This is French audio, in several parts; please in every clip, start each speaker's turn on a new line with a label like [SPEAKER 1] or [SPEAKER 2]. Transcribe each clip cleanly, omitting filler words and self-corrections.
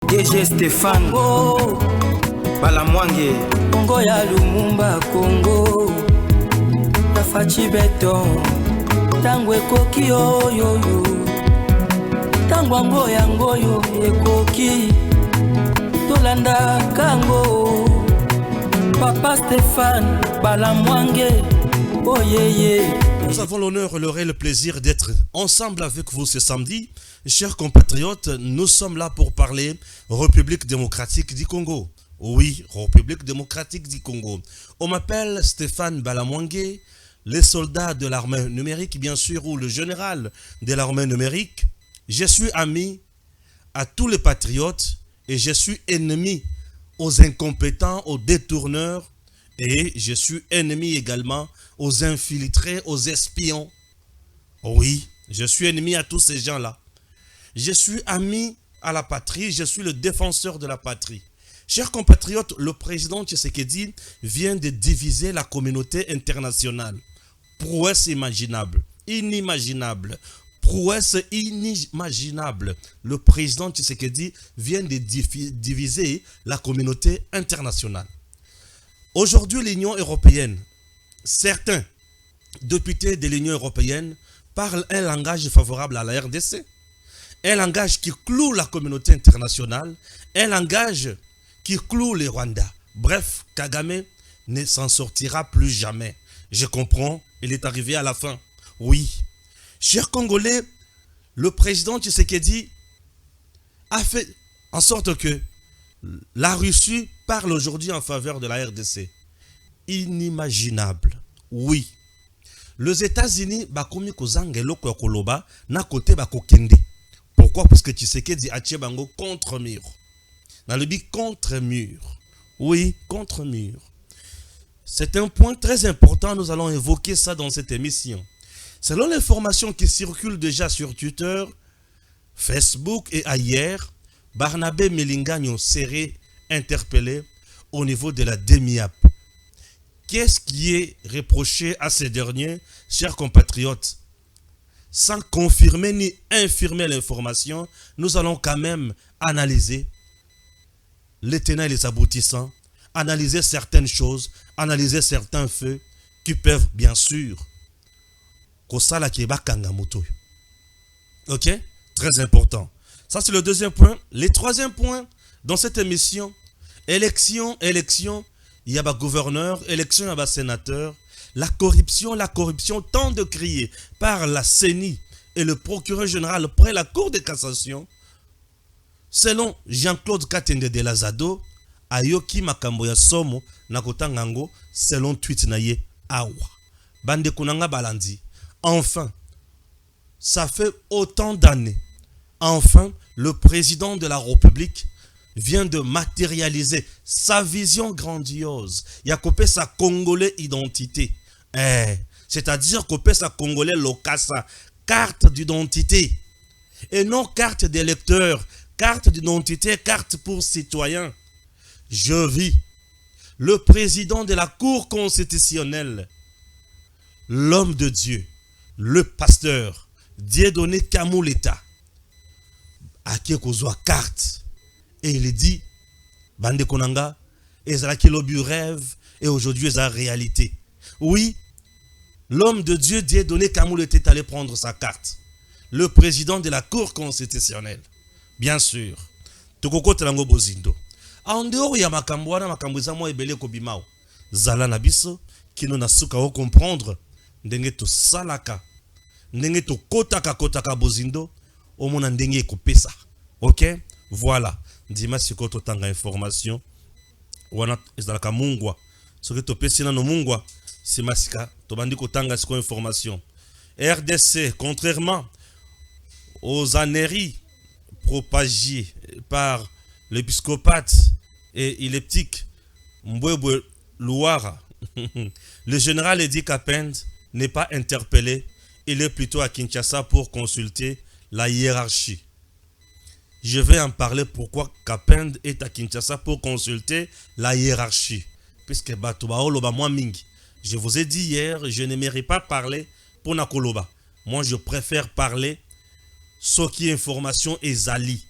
[SPEAKER 1] DG Stéphane
[SPEAKER 2] Congo
[SPEAKER 1] Balamwange
[SPEAKER 2] Congo ya Lumumba Congo Tafachi beton Tango ekoki oyoyo Tango ango yangoyo ekoki Tolanda kango Papa Stéphane Balamwange Oh yeah.
[SPEAKER 3] Nous avons l'honneur et le plaisir d'être ensemble avec vous ce samedi. Chers compatriotes, nous sommes là pour parler République démocratique du Congo. Oui, République démocratique du Congo. On m'appelle Stéphane Balamwange, le soldat de l'armée numérique, bien sûr, ou le général de l'armée numérique. Je suis ami à tous les patriotes et je suis ennemi aux incompétents, aux détourneurs, et je suis ennemi également aux infiltrés, aux espions. Oui, je suis ennemi à tous ces gens-là. Je suis ami à la patrie, je suis le défenseur de la patrie. Chers compatriotes, le président Tshisekedi vient de diviser la communauté internationale. Prouesse imaginable, inimaginable, prouesse inimaginable. Le président Tshisekedi vient de diviser la communauté internationale. Aujourd'hui, l'Union européenne, certains députés de l'Union européenne parlent un langage favorable à la RDC, un langage qui cloue la communauté internationale, un langage qui cloue les Rwandais. Bref, Kagame ne s'en sortira plus jamais. Je comprends, il est arrivé à la fin. Oui. Chers Congolais, le président Tshisekedi a fait en sorte que la Russie parle aujourd'hui en faveur de la RDC. Inimaginable. Oui. Les États-Unis bakomi kozanga eloko ya koloba na kote bakokende. Pourquoi? Parce que Tshisekedi a tiré bango contre mur. Dans le but contre mur. Oui, contre mur. C'est un point très important, nous allons évoquer ça dans cette émission. Selon l'information qui circule déjà sur Twitter, Facebook et ailleurs, Barnabé Melingagno serait interpellé au niveau de la DEMIAP. Qu'est-ce qui est reproché à ces derniers, chers compatriotes? Sans confirmer ni infirmer l'information, nous allons quand même analyser les tenants et les aboutissants, analyser certaines choses, analyser certains faits qui peuvent bien sûr kosala kieba kanga moto. Ok? Très important. Ça, c'est le deuxième point. Le troisième point, dans cette émission, élection, il y a un gouverneur, élection, il y a un sénateur. La corruption, tant de crier par la CENI et le procureur général près la Cour de cassation. Selon Jean-Claude Katende de Lazado, ayoki makambo ya somo na kotangango selon tweet na ye awa. Bande kunanga balandi. Enfin, ça fait autant d'années. Enfin, le président de la République vient de matérialiser sa vision grandiose. Il a coupé sa Congolais identité. C'est-à-dire coupé sa Congolais locassa, carte d'identité. Et non carte d'électeur, carte d'identité, carte pour citoyen. Je vis le président de la Cour constitutionnelle, l'homme de Dieu, le pasteur, Dieudonné Kamuleta, à qui kozwa carte. Et il dit, Bande Konanga, ezalaki lobu rêve, et aujourd'hui est la réalité. Oui, l'homme de Dieu Dieudonné Kamuleta est allé prendre sa carte. Le président de la Cour constitutionnelle. Bien sûr. Tokoko telango bozindo. En dehors ya makambo wana makambo za mo ebele ko bimao. Zala na biso kino na suka o comprendre ndenge to salaka. Ndenge to kotaka bozindo omona ndenge kopesa. OK? Voilà. Dima siko to tanga information. Wana ezalaka mungwa. Soki to pesina no mungwa, c'est masika to bandi ko tanga siko information. RDC, contrairement aux âneries propagées par l'épiscopate et électique Mbwebwe Louara, le général Edi Kapend n'est pas interpellé, il est plutôt à Kinshasa pour consulter la hiérarchie. Je vais en parler pourquoi Kapend est à Kinshasa pour consulter la hiérarchie. Puisque Batoubaoloba moi mingi. Je vous ai dit hier, je n'aimerais pas parler pour Nakoloba. Moi, je préfère parler ce qui est information ezali.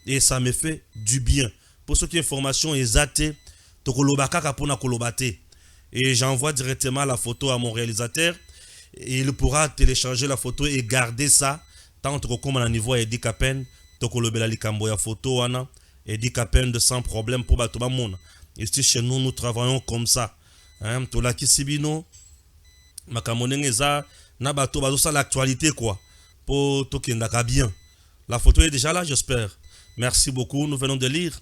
[SPEAKER 3] et ça me fait du bien. Pour ceux qui ont information exacte, tokolobaka pour na kolobate. Et j'envoie directement la photo à mon réalisateur et il pourra télécharger la photo et garder ça tant que comme à niveau et dit qu'à peine tokolobela likambo ya photo wana et dit qu'à peine de sans problème pour batoba mona. Ici chez nous nous travaillons comme ça. Hein, tola kisibino makamonengeza na bato bazosa l'actualité quoi pour tokendaka bien. La photo est déjà là, j'espère. Merci beaucoup, nous venons de lire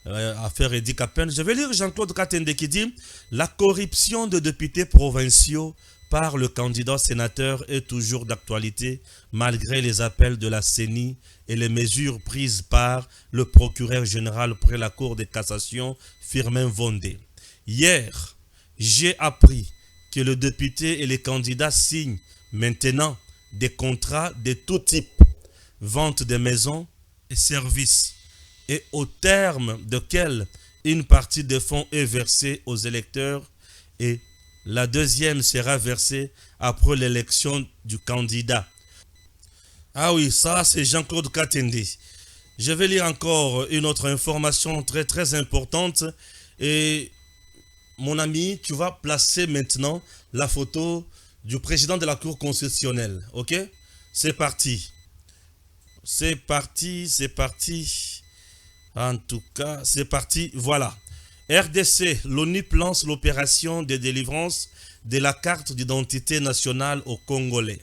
[SPEAKER 3] affaire Eddy Capen. Je vais lire Jean-Claude Katende qui dit la corruption de députés provinciaux par le candidat sénateur est toujours d'actualité malgré les appels de la CENI et les mesures prises par le procureur général près la Cour de cassation Firmin Vondé. Hier, j'ai appris que le député et les candidats signent maintenant des contrats de tout type, vente des maisons et services, et au terme desquels une partie des fonds est versée aux électeurs et la deuxième sera versée après l'élection du candidat. Ah oui, ça c'est Jean-Claude Katende. Je vais lire encore une autre information très très importante. Et mon ami, tu vas placer maintenant la photo du président de la Cour constitutionnelle. Ok? C'est parti. C'est parti, c'est parti. En tout cas, c'est parti. Voilà. RDC, l'ONU lance l'opération de délivrance de la carte d'identité nationale aux Congolais.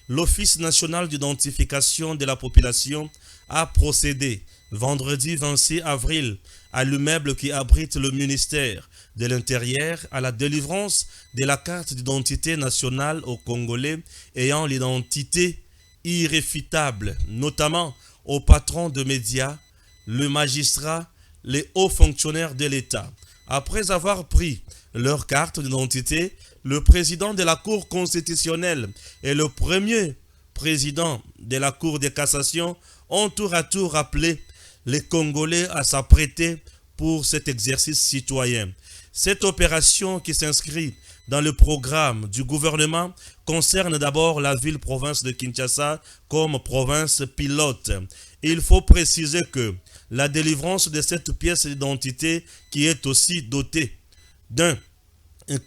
[SPEAKER 3] L'Office national d'identification de la population a procédé vendredi 26 avril à l'immeuble qui abrite le ministère de l'Intérieur à la délivrance de la carte d'identité nationale aux Congolais ayant l'identité irréfutable, notamment aux patrons de médias, le magistrat, les hauts fonctionnaires de l'État. Après avoir pris leur carte d'identité, le président de la Cour constitutionnelle et le premier président de la Cour de cassation ont tour à tour appelé les Congolais à s'apprêter pour cet exercice citoyen. Cette opération qui s'inscrit dans le programme du gouvernement concerne d'abord la ville-province de Kinshasa comme province pilote. Il faut préciser que la délivrance de cette pièce d'identité qui est aussi dotée d'un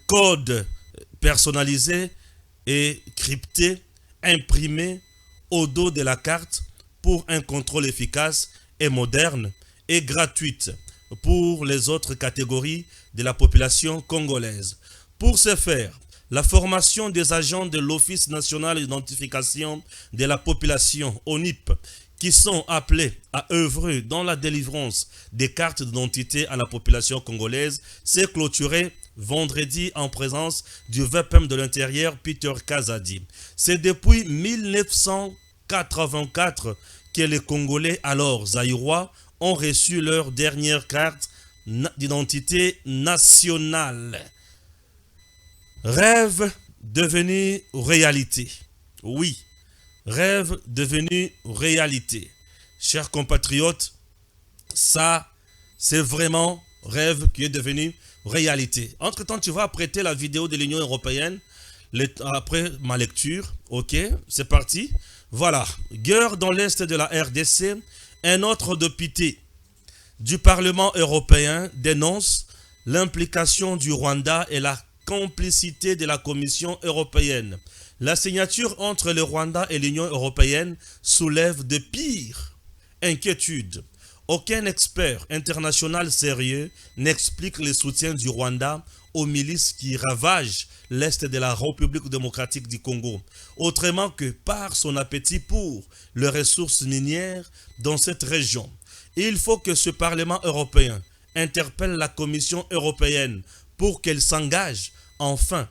[SPEAKER 3] code personnalisé et crypté, imprimé au dos de la carte pour un contrôle efficace et moderne et gratuite pour les autres catégories de la population congolaise. Pour ce faire, la formation des agents de l'Office national d'identification de la population, ONIP, qui sont appelés à œuvrer dans la délivrance des cartes d'identité à la population congolaise, s'est clôturée vendredi en présence du VPM de l'Intérieur Peter Kazadi. C'est depuis 1984 que les Congolais, alors zaïrois, ont reçu leur dernière carte d'identité nationale. Rêve devenu réalité. Oui, rêve devenu réalité. Chers compatriotes, ça, c'est vraiment rêve qui est devenu réalité. Entre-temps, tu vas prêter la vidéo de l'Union européenne après ma lecture. Ok, c'est parti. Voilà, guerre dans l'est de la RDC. Un autre député du Parlement européen dénonce l'implication du Rwanda et la complicité de la Commission européenne. La signature entre le Rwanda et l'Union européenne soulève de pires inquiétudes. Aucun expert international sérieux n'explique le soutien du Rwanda aux milices qui ravagent l'est de la République démocratique du Congo, autrement que par son appétit pour les ressources minières dans cette région. Il faut que ce Parlement européen interpelle la Commission européenne pour qu'elle s'engage enfin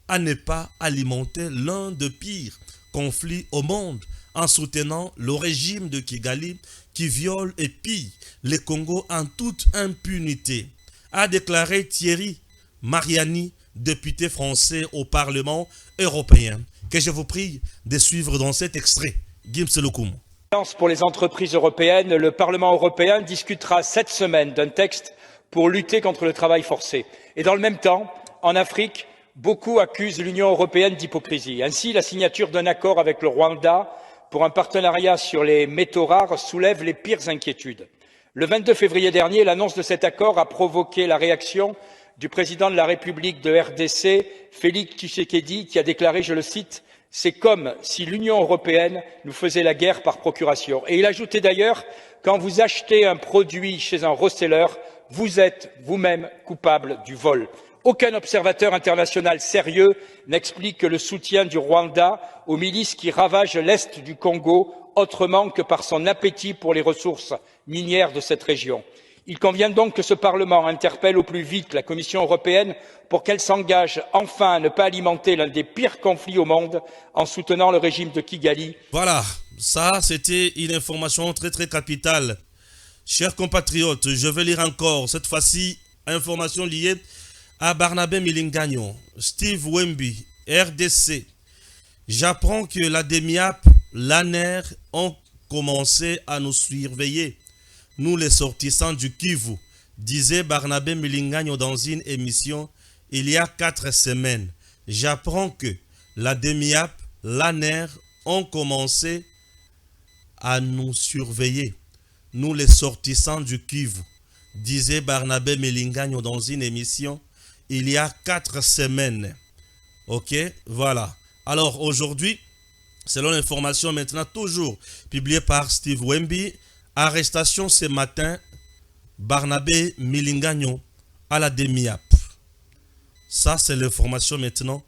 [SPEAKER 3] à ne pas alimenter l'un des pires conflits au monde en soutenant le régime de Kigali qui viole et pille le Congo en toute impunité, a déclaré Thierry Mariani, député français au Parlement européen, que je vous prie de suivre dans cet extrait. Gims Lokoum.
[SPEAKER 4] Pour les entreprises européennes, le Parlement européen discutera cette semaine d'un texte pour lutter contre le travail forcé. Et dans le même temps, en Afrique, beaucoup accusent l'Union européenne d'hypocrisie. Ainsi, la signature d'un accord avec le Rwanda pour un partenariat sur les métaux rares soulève les pires inquiétudes. Le 22 février dernier, l'annonce de cet accord a provoqué la réaction du président de la République de RDC, Félix Tshisekedi, qui a déclaré, je le cite, « C'est comme si l'Union européenne nous faisait la guerre par procuration ». Et il ajoutait d'ailleurs, « Quand vous achetez un produit chez un reseller, vous êtes vous-même coupable du vol ». Aucun observateur international sérieux n'explique que le soutien du Rwanda aux milices qui ravagent l'Est du Congo autrement que par son appétit pour les ressources minières de cette région. Il convient donc que ce Parlement interpelle au plus vite la Commission européenne pour qu'elle s'engage enfin à ne pas alimenter l'un des pires conflits au monde en soutenant le régime de Kigali.
[SPEAKER 3] Voilà, ça c'était une information très capitale. Chers compatriotes, je vais lire encore, cette fois-ci, information liée à Barnabé Milingagno, Steve Wemby, RDC. J'apprends que la DEMIAP, l'ANER ont commencé à nous surveiller. Nous les sortissants du Kivu, disait Barnabé Milingagno dans une émission il y a 4 semaines. J'apprends que la DEMIAP, l'ANER ont commencé à nous surveiller. Nous les sortissants du Kivu, disait Barnabé Milingagno dans une émission il y a 4 semaines. Ok, voilà. Alors aujourd'hui, selon l'information maintenant toujours publiée par Steve Wemby, arrestation ce matin, Barnabé Milingagno à la DEMIAP. Ça c'est l'information maintenant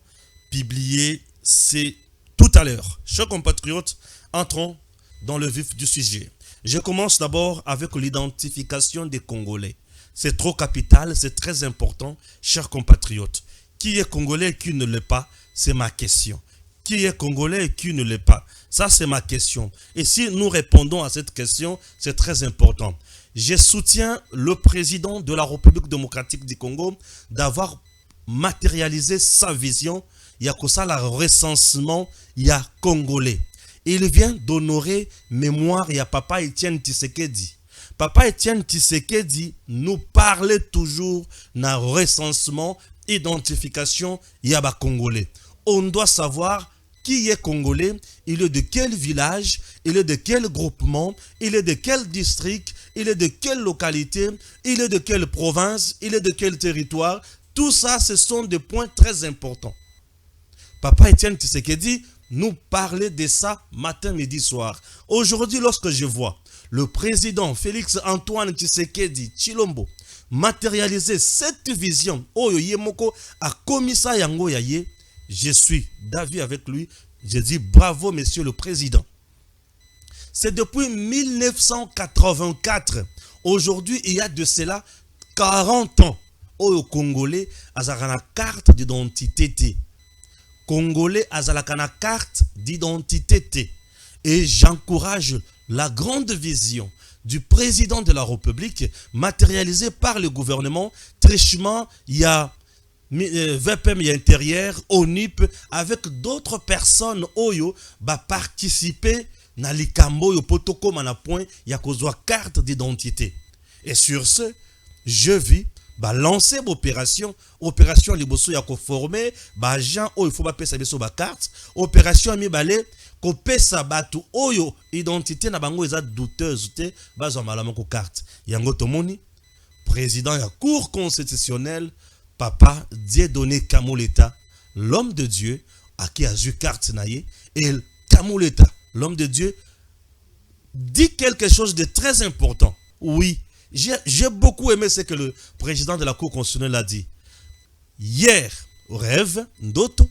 [SPEAKER 3] publiée, c'est tout à l'heure. Chers compatriotes, entrons dans le vif du sujet. Je commence d'abord avec l'identification des Congolais. C'est trop capital, c'est très important, chers compatriotes. Qui est Congolais et qui ne l'est pas, c'est ma question. Qui est Congolais et qui ne l'est pas? Ça, c'est ma question. Et si nous répondons à cette question, c'est très important. Je soutiens le président de la République démocratique du Congo d'avoir matérialisé sa vision. Il y a que ça, le recensement, il y a Congolais. Il vient d'honorer mémoire, il y a Papa Etienne Tshisekedi. Papa Etienne Tshisekedi nous parlait toujours d'un recensement, identification, il y a Congolais. On doit savoir qui est Congolais, il est de quel village, il est de quel groupement, il est de quel district, il est de quelle localité, il est de quelle province, il est de quel territoire. Tout ça, ce sont des points très importants. Papa Etienne Tshisekedi nous parlait de ça matin, midi, soir. Aujourd'hui, lorsque je vois le président Félix Antoine Tshisekedi Tshilombo matérialiser cette vision, Oyo Yemoko a commis ça yango yaye, je suis d'avis avec lui, je dis bravo monsieur le président. C'est depuis 1984, aujourd'hui il y a de cela 40 ans, Oyo Congolais azalaka na carte d'identité. Congolais azalaka na carte d'identité. Et j'encourage la grande vision du président de la République matérialisée par le gouvernement. Trichement, il y a VPM intérieur, ONIP, avec d'autres personnes Oyo, participer na likambo yo potoko mana point, il y a kozwa carte d'identité. Et sur ce, je vis lancer l'opération liboso ya ko former gens il faut pesa beso carte, opération mi balé ko pesa batu oyo identité na bango eza douteuse te bazwa malama ko carte yango tomoni président ya cour constitutionnelle Papa Dieudonné Kamoleta, l'homme de Dieu à qui a eu carte naïe, et Kamoleta, l'homme de Dieu dit quelque chose de très important. Oui, j'ai beaucoup aimé ce que le président de la Cour constitutionnelle a dit. Hier, rêve, ndoto,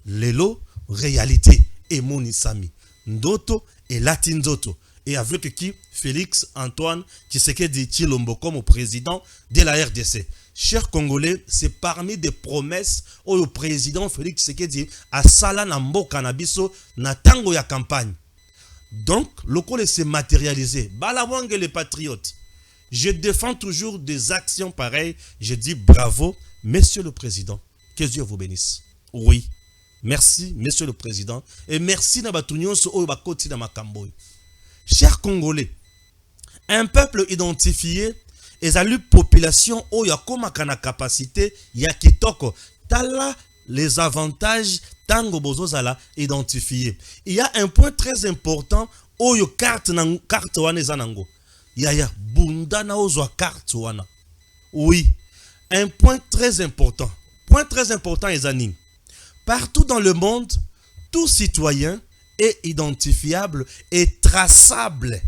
[SPEAKER 3] lelo, réalité, et monisami. Ndoto et latinzoto. Et avec qui Félix Antoine Tshisekedi Tshilombo comme président de la RDC. Chers Congolais, c'est parmi des promesses où le président Félix Tshisekedi a sala na mboka na biso na tango ya campagne. Donc, le col s'est matérialisé. Balawang les patriotes. Je défends toujours des actions pareilles. Je dis bravo, monsieur le président. Que Dieu vous bénisse. Oui. Merci, monsieur le président. Et merci Nabatunios Oyobakoti na Makamboy. Chers Congolais, un peuple identifié et une population où il y a comme capacité, il y a kitoko. Tala les avantages tango bozozala identifié. Il y a un point très important oyo carte wana ezanango. Ya bunda na ozwa carte wana. Oui, un point très important. Point très important ezani. Partout dans le monde, tout citoyen est identifiable et traçable.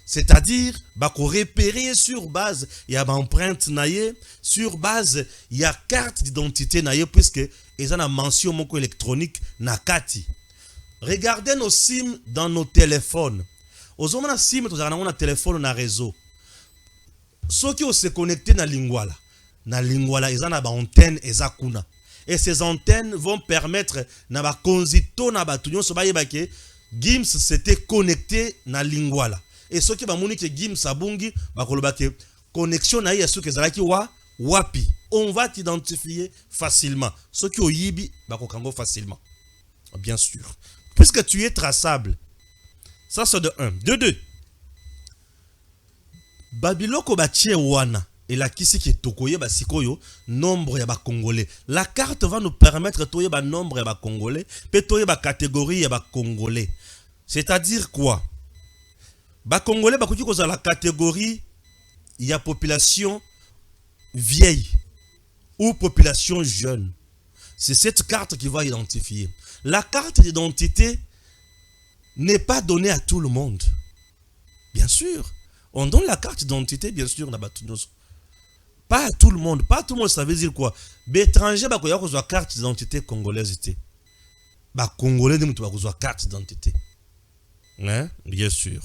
[SPEAKER 3] C'est-à-dire, bako repérer sur base, il y a empreinte naie, sur base, il y a carte d'identité naie, puisque il y a une mention moko électronique nakati. Regardez nos SIM dans nos téléphones. Aux hommes na SIM, nous avons un téléphone na réseau. Ceux qui se connectés na lingwala, ils ont une antenne ezakuna. Et ces antennes vont permettre na ba konzito na ba tunyo so ba yebake Gims s'était connecté na lingwala. Et ceux qui vont que Gims abungi bakolobake connexion na ya ceux qui zalaki wapi. On va t'identifier facilement. Ceux qui oyibi bakokango facilement. Bien sûr. Puisque tu es traçable. Ça c'est de 1. De 2. Babiloko batie wana. Et la kisi qui tokoye ba sikoyo nombre ya ba congolais. La carte va nous permettre toye ba nombre ya ba congolais, pe toye ba catégorie ya ba congolais. C'est-à-dire quoi? Ba congolais ba koki koza la catégorie ya population vieille ou population jeune. C'est cette carte qui va identifier. La carte d'identité n'est pas donnée à tout le monde. Bien sûr, on donne la carte d'identité bien sûr na batunoso. Pas à tout le monde. Pas à tout le monde, ça veut dire quoi? L'étranger, il y a une carte d'identité congolaise. Les Congolais, il y a une carte d'identité. Hein? Bien sûr.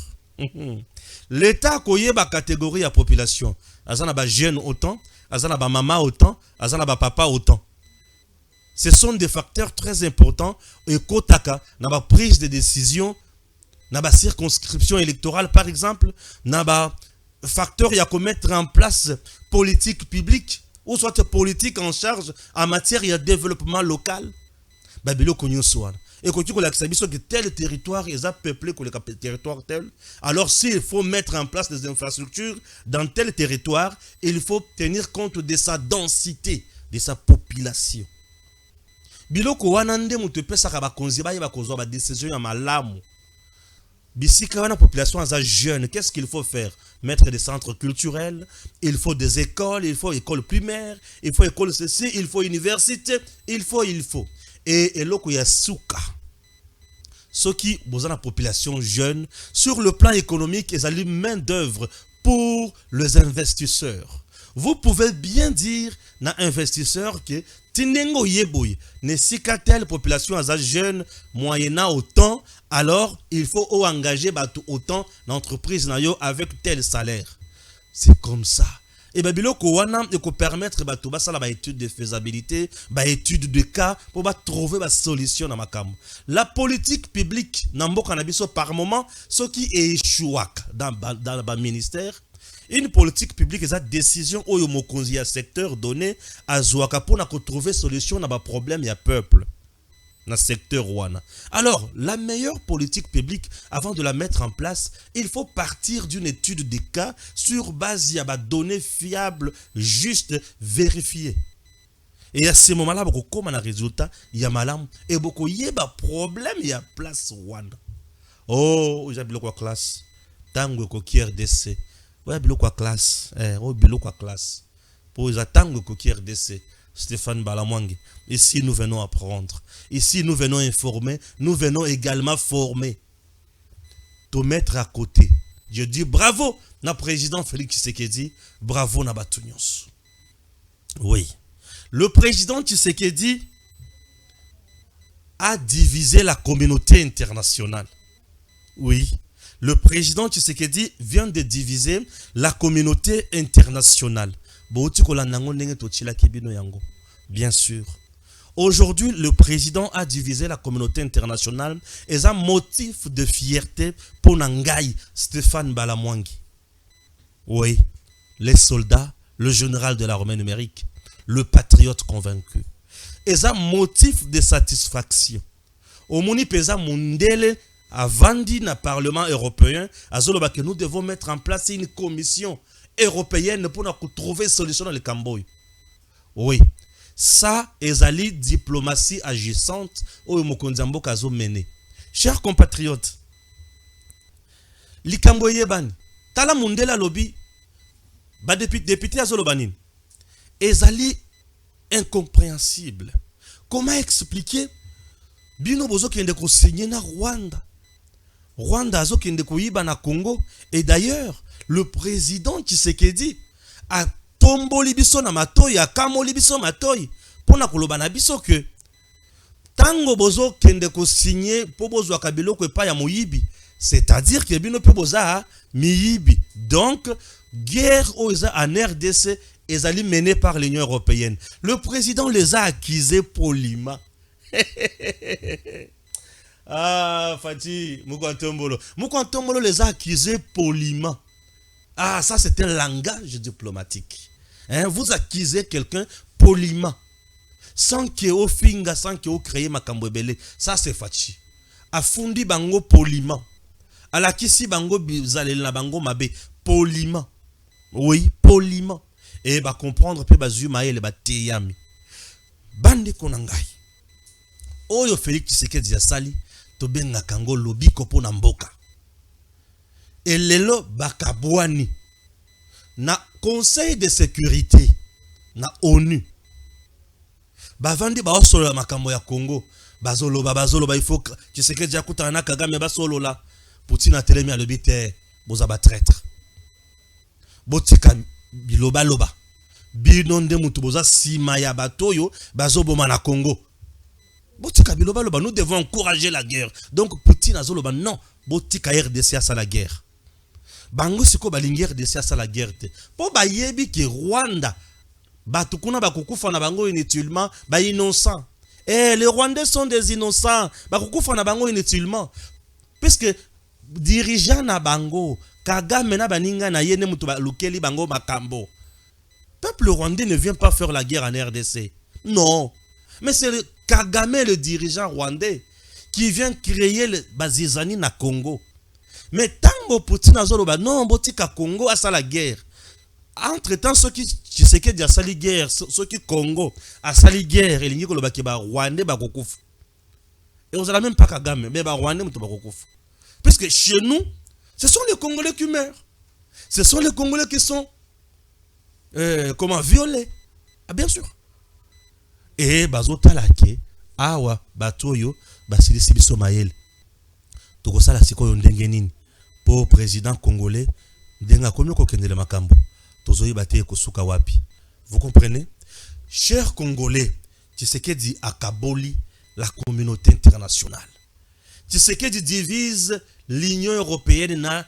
[SPEAKER 3] L'État, il y a une catégorie de population. Il y a des jeunes autant, il y a des mamans autant, il y a des papas autant. Ce sont des facteurs très importants. Et Kotaka, dans la prise de décision, dans la circonscription électorale, par exemple, dans la facteur, il y a qu'à mettre en place politique publique ou soit politique en charge en matière de développement local. Babilo konyo soir. Et quand tu connais que tel territoire est peuplé que le territoire tel, alors s'il faut mettre en place des infrastructures dans tel territoire, il faut tenir compte de sa densité, de sa population. Biloko wanande mutepe sakaba konziba yeba kozo ba décision ya malamu. Bisika wana population à jeune, qu'est-ce qu'il faut faire? Mettre des centres culturels, il faut des écoles, il faut école primaire, il faut école ceci, il faut université, il faut. Et loko ya souka. Ceux qui besoin la population jeune, sur le plan économique, ils ont main d'œuvre pour les investisseurs. Vous pouvez bien dire na investisseur que Tinengo yeboy, ne sika telle population à jeune moyennant autant, alors il faut engager autant d'entreprises avec tel salaire. C'est comme ça. Et bien, biloko wana peut permettre bato basala ba étude de faisabilité, ba étude de cas pour ba trouver ba solution na makambo. La politique publique nambo kanabiso par moment ce qui échoue dans le ministère. Une politique publique est une décision où il y a un secteur donné à Zouaka pour trouver solution à un problème, il y a peuple. Dans le secteur Rwanda. Alors, la meilleure politique publique, avant de la mettre en place, il faut partir d'une étude des cas sur base de données fiables, justes, vérifiées. Et à ce moment-là, comme un résultat, il y a malam et beaucoup il y a problème, il y a place Rwanda. Oh, j'ai bloqué la classe. Tango ko RDC. Ouais, biloko à classe. Biloko à classe. Pour les attendre que RDC. Stéphane Balamwangi. Ici, nous venons apprendre. Ici, nous venons informer. Nous venons également former. Te mettre à côté. Je dis bravo, na président Félix Tshisekedi. Bravo, na Batunyos. Oui. Le président Tshisekedi a divisé la communauté internationale. Oui. Le président Tshisekedi vient de diviser la communauté internationale. Bien sûr. Aujourd'hui, le président a divisé la communauté internationale et un motif de fierté pour Nangai Stéphane Balamwangi. Oui, les soldats, le général de l'armée numérique, le patriote convaincu. Et un motif de satisfaction. Au Moni Pesa Mundele avant dit dans le Parlement européen, que nous devons mettre en place une commission européenne pour trouver une solution dans le Cambodge. Oui, Ça, ezali diplomatie agissante oyo mokonzi mboka zo mené. Chers compatriotes, likambo yebani, tala mundela lobi, ba député azolobanine. Ezali incompréhensible. Comment expliquer bino bozo kende ko signer na Rwanda? Rwanda azo kende ko yiba na Congo, et d'ailleurs, le président Tshisekedi a tomboli biso na matoyi, a kamoli biso matoyi pona koloba na biso que tango bozo kende ko signer po bozo akabilo ko pa ya moyibi, c'est-à-dire que bino pe boza miyibi. Donc guerre oza en RDC ezali menée par l'Union européenne. Le président les a accusés poliment. Ah, Fati, Moukantombolo les a accusés poliment. Ah, ça c'est un langage diplomatique. Hein, vous accusez quelqu'un poliment. Sans que au finga, sans que au créé makambwebele. Ça c'est Fati. Afundi bango poliment. Alakisi bango bizalela bango mabe poliment. Oui, poliment. Et bah comprendre pe bazuma ele ba teyami. Bande konangai. Oyo Félix Tshisekedi asali to benga kango lobiko pona mboka. Et lelo bakabwani na Conseil de sécurité na ONU. Bavandi ba osolo makambo ya Congo, bazoloba il faut Tshisekedi akutana na Kagame basolola. Poutine a telemi alobite boza ba traître. Botika biloba loba. Binonde mutu boza sima ya batoyo bazoboma na Congo. Botika biloba loba, nous devons encourager la guerre. Donc Poutine azoloba non, botika RDC à la guerre. Bango siko balingi RDC à la guerre te. Po ba yebi ki Rwanda batukuna bakukufa na bango inutilement, ba innocent. Eh, les Rwandais sont des innocents. Bakukufa na bango inutilement. Puisque dirigeant na bango Kagame na baninga na yene mutu ba lukeli bango makambo. Peuple rwandais ne vient pas faire la guerre en RDC. Non. Mais c'est Kagame, le dirigeant rwandais, qui vient créer le Bazizani na Congo. Mais tango Poutine azoloba non botika Congo à la guerre. Entre-temps, ceux qui Tshisekedi a sali guerre, ceux qui Congo a sali guerre, et l'ingi koloba ki ba Rwandais ba kokufa. Et on a même pas Kagame, mais ba Rwandais mutu ba kokufa. Puisque chez nous, ce sont les Congolais qui meurent. Ce sont les Congolais qui sont violés. Ah, bien sûr. Et bazotalake awa batoyo basilisi biso mayele. Tokosala sikoyo ndenge nini po président congolais ndenga komi ko kendele makambo. Tozoyi bate kosuka wapi. Vous comprenez? Chers Congolais, Tshisekedi akaboli la communauté internationale. Tshisekedi divise l'Union européenne na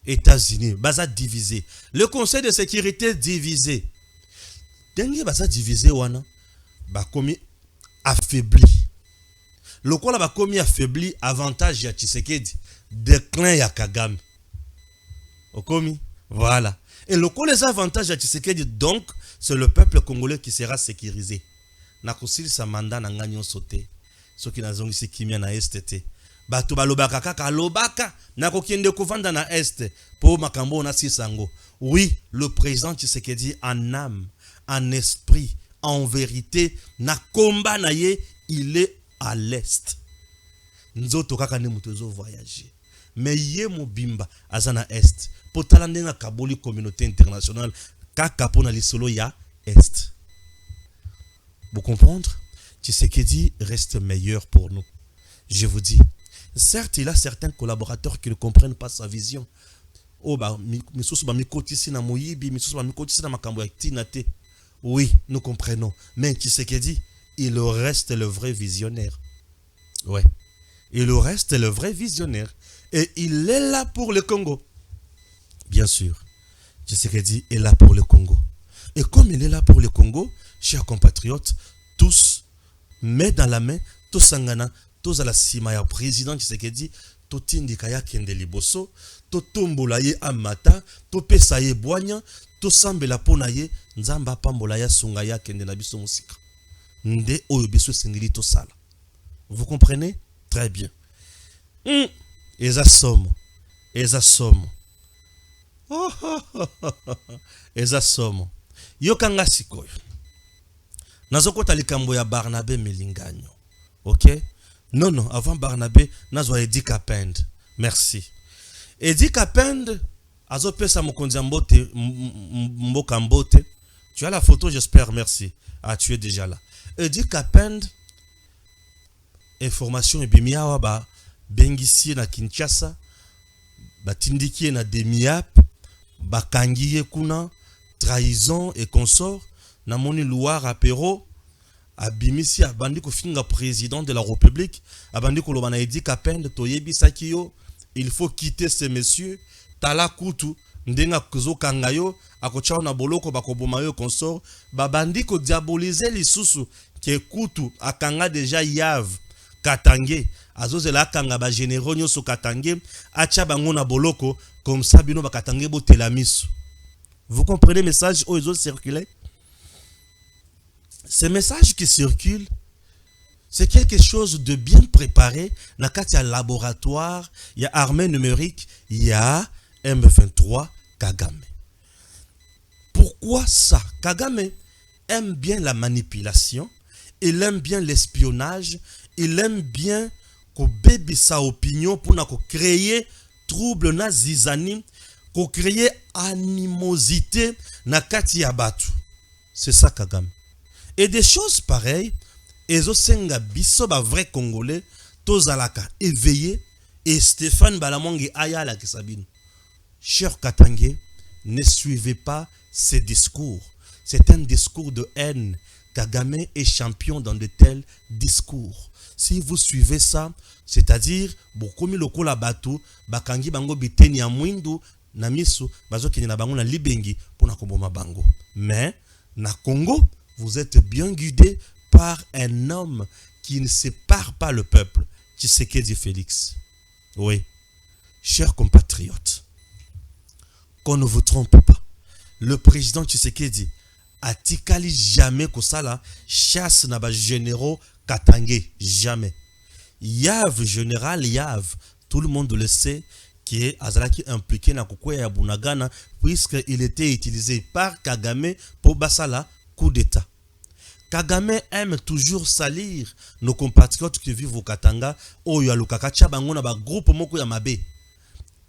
[SPEAKER 3] États-Unis, baza divisé. Le Conseil de sécurité divisé. Dengi baza divisé wana ba komi affaibli. Le quoi ba komi affaibli, avantage ya Tshisekedi, déclin ya Kagame. Okomi, voilà. Et le quoi les avantages ya Tshisekedi, donc c'est le peuple congolais qui sera sécurisé. Na kusili sa mandat na nganyo sauté. Ce qui nazongi si kimia na STT. Bato balobaka kaka lobaka na kokende kovanda na est po makambo na sisango. Oui, le président Tshisekedi en âme, en esprit, en vérité na komba na ye, il est à l'est. Nzoto kaka ne mutozo voyager. Mais ye mobimba azana est. Po talande na kaboli communauté internationale kaka pona lisolo ya est. Vous comprendre? Tshisekedi reste meilleur pour nous. Je vous dis. Certes, il a certains collaborateurs qui ne comprennent pas sa vision. Oh, oui, nous comprenons. Mais Tshisekedi, il reste le vrai visionnaire. Ouais. Il reste le vrai visionnaire. Et il est là pour le Congo. Bien sûr. Tshisekedi est là pour le Congo. Et comme il est là pour le Congo, chers compatriotes, tous, main dans la main, tous sangana, tous à la cima ya président Tshisekedi, to tindika ya kende liboso, to tombola ye amata, to pesa ye boanya, to sambela pona ye, nzamba pambola ya sunga ya kende na biso musika. Nde oyo biso singili to sala. Vous comprenez? Très bien. Eza somo. Eza somo. Eza somo. Yokanga sikoyo. Nazokota likambo ya Barnabé Melinganyo. Ok? Non, non, avant Barnabé, nazwa Edi Kapend. Merci. Edi Kapend, azopesa mokonzi mbote, mboka mbote. Tu as la photo, j'espère, merci. Ah, tu es déjà là. Edi Kapend, information ebimiawa ba bengisie na Kinshasa, batindikie na Demiap, bakangiye kuna, trahison et consort, na moni Loire apéro, abimisi abandi ko finga président de la République, abandi ko lobana Edi Kapend toyebi sakiyo, il faut quitter ces messieurs, tala kutu, ndenga kuzo kangayo, akochao na boloko bakoboma yo consort, babandi ko diaboliser lisusu, ke kutu akanga déjà Yave, Katange, azozela akanga ba généraux nyoso Katange, acha bango na boloko, comme ça bino ba Katange bo telamiso. Vous comprenez le message où ils ont circulé? Ces messages qui circulent, c'est quelque chose de bien préparé. Dans le laboratoire, il y a armée numérique, il y a M23 Kagame. Pourquoi ça? Kagame aime bien la manipulation, il aime bien l'espionnage, il aime bien qu'on bébé sa opinion pour créer trouble na zizani, pour créer animosité na kati ya batu. C'est ça Kagame. Et des choses pareilles, Ezo Senga Biso, ba vrai Congolais, Tozalaka éveillé, et Stéphane Balamongi Ayala Kisabine. Cher Katangé, ne suivez pas ces discours. C'est un discours de haine. Kagame est champion dans de tels discours. Si vous suivez ça, c'est-à-dire, Bokomi Loko la Batou, Bakangi Bango Biteni Amwindu, Namisu, Bazo Kini na Bango na Libengi, pour na Koboma Bango. Mais, na Congo, vous êtes bien guidé par un homme qui ne sépare pas le peuple. Tshisekedi Félix. Oui. Chers compatriotes, qu'on ne vous trompe pas. Le président Tshisekedi a tikali jamais que ça là chasse na ba généraux Katangé. Jamais. Yave, général Yave, tout le monde le sait, qui est Azalaki impliqué na Kokoya ya Bunagana, puisqu'il était utilisé par Kagame pour Basala, coup d'état. Kagame aime toujours salir nos compatriotes qui vivent au Katanga, ou Yalukaka Tchabangona, ba groupe Moko ya Mabe.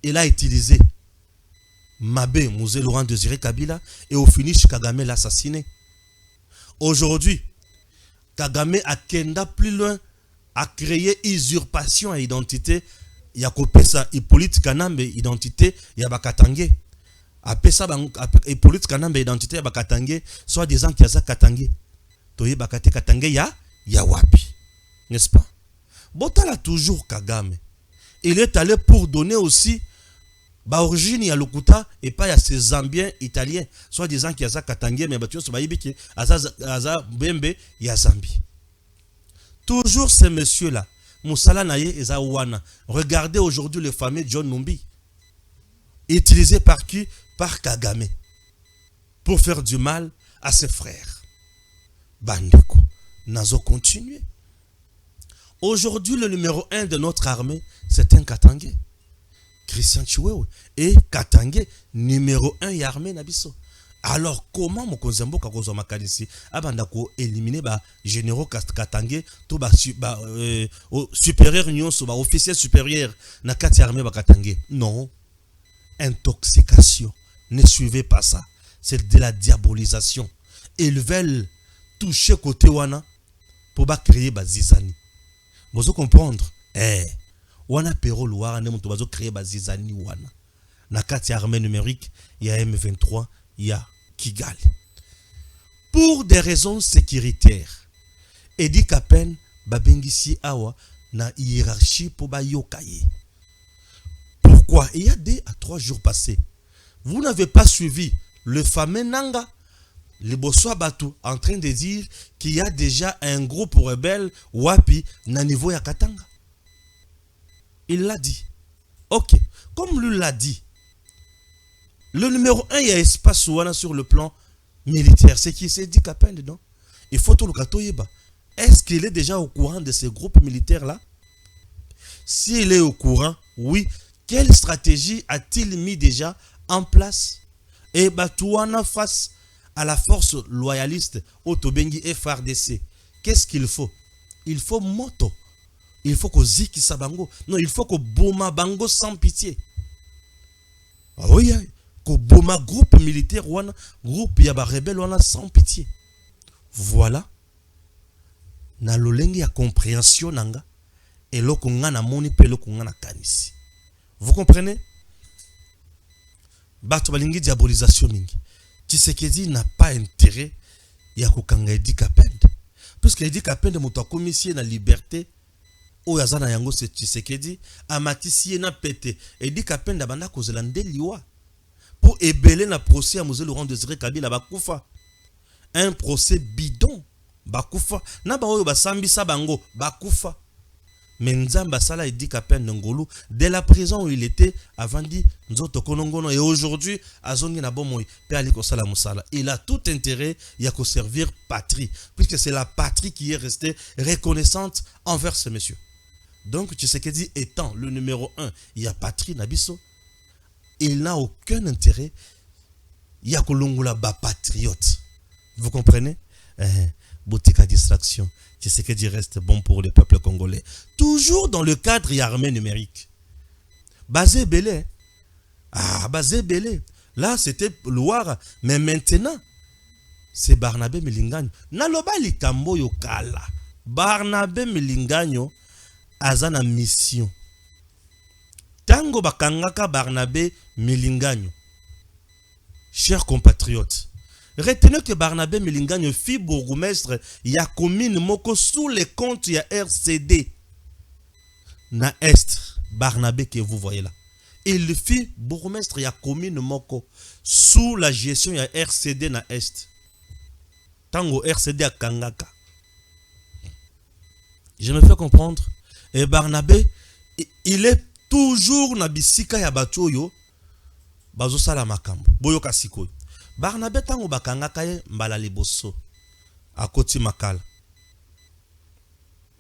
[SPEAKER 3] Il a utilisé Mabe, Mouzé Laurent Désiré Kabila, et au finish, Kagame l'a assassiné. Aujourd'hui, Kagame a kenda plus loin, a créé usurpation à identité. Il y a Kopesa Hippolyte Kanambe identité, il y a Bakatangé. Apesa Hippolyte Kanambe identité, il y a Bakatangé, soit des gens qui ont Katangé. Toye Bakate Katangé, il y a Wapi. N'est-ce pas? Botala toujours Kagame. Il est allé pour donner aussi origine ya Lokuta et pas à ces Zambiens italiens, soit des gens qui ont Katangé, mais battu sur Baïbiki, Aza Bembe, il y a Zambie. Toujours ces messieurs-là. Moussala Naye et Zawana. Regardez aujourd'hui le fameux John Numbi. Utilisé par qui? Par Kagame. Pour faire du mal à ses frères. Bandeko. Nazo continuer. Aujourd'hui, le numéro 1 de notre armée, c'est un Katangé. Christian Chiwewe. Et Katangé, numéro 1 et armée Nabiso. Alors, comment Mokonzembo Kakozo Makanisi Abandako éliminer généraux Katangé, tout supérieur nyonso, officier supérieur na kati armée Katangé? Non. Intoxication. Ne suivez pas ça. C'est de la diabolisation. Ils veulent toucher côté wana pour créer zizani. Vous comprendre? Wana pero Loire ne muto créer zizani wana. Na kati armée numérique, il y a M23. Il y a Kigali. Pour des raisons sécuritaires, Edi Kapend babengisi awa na hiérarchie pour ba yokaye. Pourquoi? Il y a 2 à 3 jours passés. Vous n'avez pas suivi le fameux Nanga, le Bosso Batu, en train de dire qu'il y a déjà un groupe rebelle Wapi na niveau ya Katanga. Il l'a dit. Ok. Comme lui l'a dit, le numéro 1, il y a espace sur le plan militaire. C'est qui s'est dit Kapend, non? Il faut tout le katoyeba. Est-ce qu'il est déjà au courant de ces groupes militaires-là? S'il est au courant, oui. Quelle stratégie a-t-il mis déjà en place? Et Batouana face à la force loyaliste Otobengi FRDC. Qu'est-ce qu'il faut? Il faut moto. Il faut que Ziki Sabango. Non, il faut que Boma Bango sans pitié. Ah oui, que Boma groupe militaire wana, groupe Yaba rebelle wana sans pitié. Voilà. Na lolengi ya compréhension nanga. Et lo konga na moni pe lo konga na kanisi. Vous comprenez? Bato balingi diabolisation mingi. Tshisekedi n'a pas intérêt ya kokanga Edi Kapende. Puisque Edi Kapende muto akomisie na liberté oyo aza na yango se Tshisekedi amatisie na pete. Edi Kapende banda kozela nde liwa pour ebele na procès ya Mzee Laurent Désiré Kabila bakufa. Un procès bidon bakufa na ba oyo basambisa bango bakufa. Mais Nzamba Sala Edi Kapende ngolu dès la prison où il était avant dit nzoto konongono et aujourd'hui azongi na bomoy pe ali ko sala musala. Il a tout intérêt ya ko servir patrie puisque c'est la patrie qui est restée reconnaissante envers ce monsieur. Donc Tshisekedi étant le numéro 1, il y a patrie nabiso. Il n'a aucun intérêt ya ko longola ba patriote. Vous comprenez? Boutique à distraction. Tshisekedi reste bon pour le peuple congolais. Toujours dans le cadre armé numérique. Basé Belé. Ah, Basé Belé. Là, c'était Loire. Mais maintenant, c'est Barnabé Milingagno. Naloba likambo yokala. Barnabé Milingagno azana mission. Tango bakangaka Barnabé Milingagno. Chers compatriotes, retenez que Barnabé Milingagno fit bourgmestre ya commune moko sous les comptes ya RCD. Na Est, Barnabé que vous voyez là. Il fit bourgmestre ya commune moko sous la gestion ya RCD na Est. Tango RCD a kangaka. Je me fais comprendre. Et Barnabé, il est toujours na bisika ya batoyo bazo sala makambo. Boyo kasikoy. Barnabé tango bakangaka ye mbala liboso akoti makala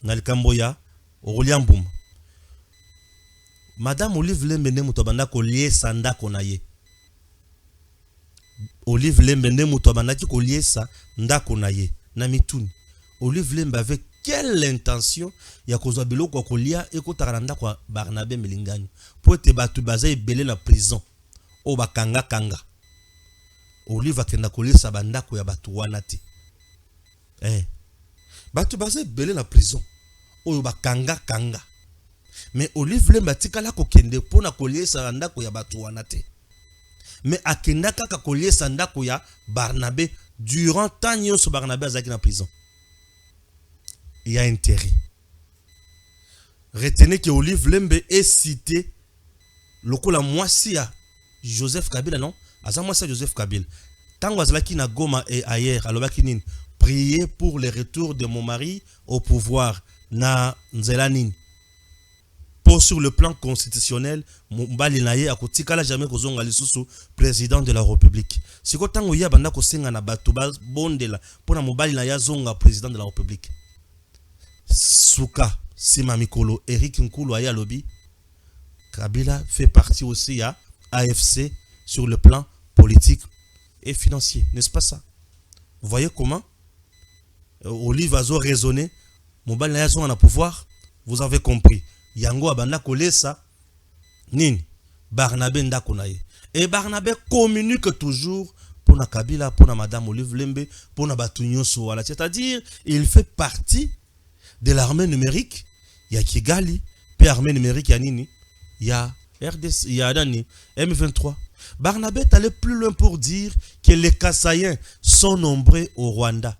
[SPEAKER 3] na likambo ya Oliambuma. Madame Olive Lembene muto banda ko liesa ndako na ye. Olive Lembene muto banda ki ko liesa ndako na ye na mituni. Olive Lembe avec quelle intention ya kozwa biloko ko lia ekotaka ndako ya Barnabé Milingagno po te batu baza ebele na prison o bakanga kanga. Olive akenda kolisa bandako ya batu wana te. Batu baza ebele na prison oyo bakanga kanga. Mais Olive Lembe atikala kokende pona kolisa ndako ya batu wana te. Mais akenda kaka kolisa ndako ya Barnabé durant tant nyonso Barnabé azaki na prison. Il y a intérêt. Retenez que Olive Lembe est cité lokola mwasi ya Joseph Kabila, non? Azamwa sa Joseph Kabila. Tango azalaki na Goma et ailleurs, alobaki nini? Priez pour le retour de mon mari au pouvoir na nzela nini. Pour sur le plan constitutionnel, mbali na ye akotikala jamais kozonga lisusu président de la République. Siko tango ya banda ko senga na bato ba bondela pona mobali na ya zonga président de la République. Souka Sima Mikolo Eric Nkulu aya lobi Kabila fait partie aussi à AFC sur le plan politique et financier, n'est-ce pas ça? Vous voyez comment Olive Azo raisonné, mobile na yazo na pouvoir, vous avez compris. Yango abanda kolesa nini Barnabé ndako na ye. Et Barnabé communique toujours pour na Kabila, pour na Madame Olive Lembe, pour na batu nyonso wala, c'est-à-dire il fait partie de l'armée numérique. Il y a Kigali, puis l'armée numérique, il y a Nini, il y a RDC, il y a Dani, M23. Barnabé est allé plus loin pour dire que les Kassaïens sont nombreux au Rwanda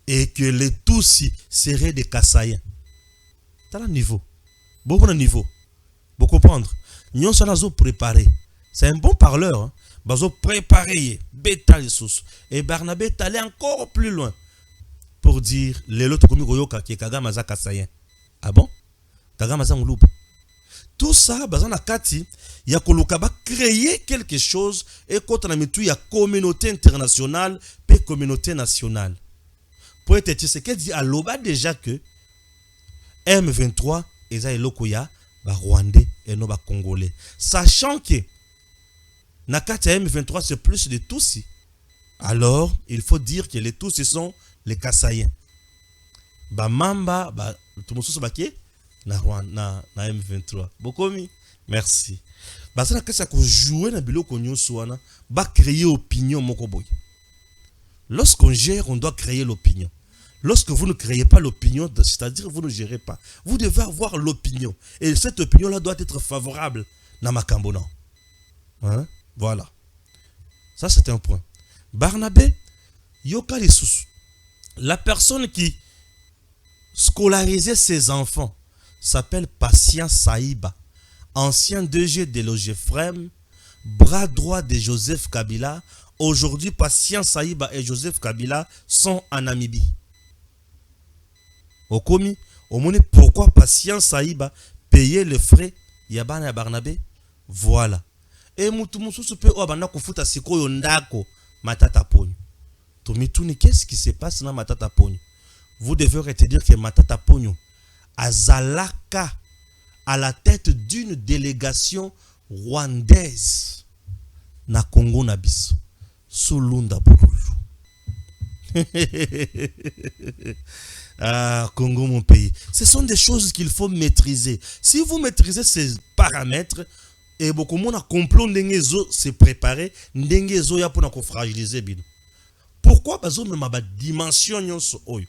[SPEAKER 3] et que les Tutsis seraient des Kassaïens. T'as le niveau. Bon niveau. Vous comprendre. Nous sommes préparés. C'est un bon parleur. Hein? Bazo préparé. Bêta les sources. Et Barnabé est allé encore plus loin pour dire les lots comme Goyoka qui est Kagamaza Kassaïen. Ah bon? Kagamaza Moulouba. Tout ça, bazana kati, ya kolokaba créer quelque chose et quand on a mis tout, il y a communauté internationale et communauté nationale. Pour être Tshisekedi a loba déjà que M23 eza elokoya ba Rwandais et non ba Congolais. Sachant que na kati ya M23 c'est plus de Tutsis. Alors, il faut dire que les tous, ce sont les Kassaïens. Mamba, tout le monde est na M23. Bokomi, merci. Ça n'a qu'à jouer dans le biloko nyonso ba créer opinion mokoboy. Lorsqu'on gère, on doit créer l'opinion. Lorsque vous ne créez pas l'opinion, c'est-à-dire vous ne gérez pas, vous devez avoir l'opinion. Et cette opinion-là doit être favorable dans ma cambona. Hein? Voilà. Ça, c'est un point. Barnabé, Yoka Lissus, la personne qui scolarisait ses enfants s'appelle Patient Saïba, ancien DG de l'OGFREM, bras droit de Joseph Kabila. Aujourd'hui, Patient Saïba et Joseph Kabila sont en Namibie. Au commis, au monnaie, pourquoi Patient Saïba payait les frais Yabana et Barnabé? Voilà. Et Moutoumousou se peut obana kufuta siko yondako matata ponyo. Tomituni, qu'est-ce qui se passe dans matata ponyo? Vous devez retenir que matata ponyo azalaka à la tête d'une délégation rwandaise na Congo Nabis Sulunda Boulou. Ah, Congo mon pays. Ce sont des choses qu'il faut maîtriser. Si vous maîtrisez ces paramètres, et beaucoup de monde a compris ndengezo se préparer, ndengezo ya pour na fragiliser bino. Pourquoi parce que même ma dimension nyonso oyo.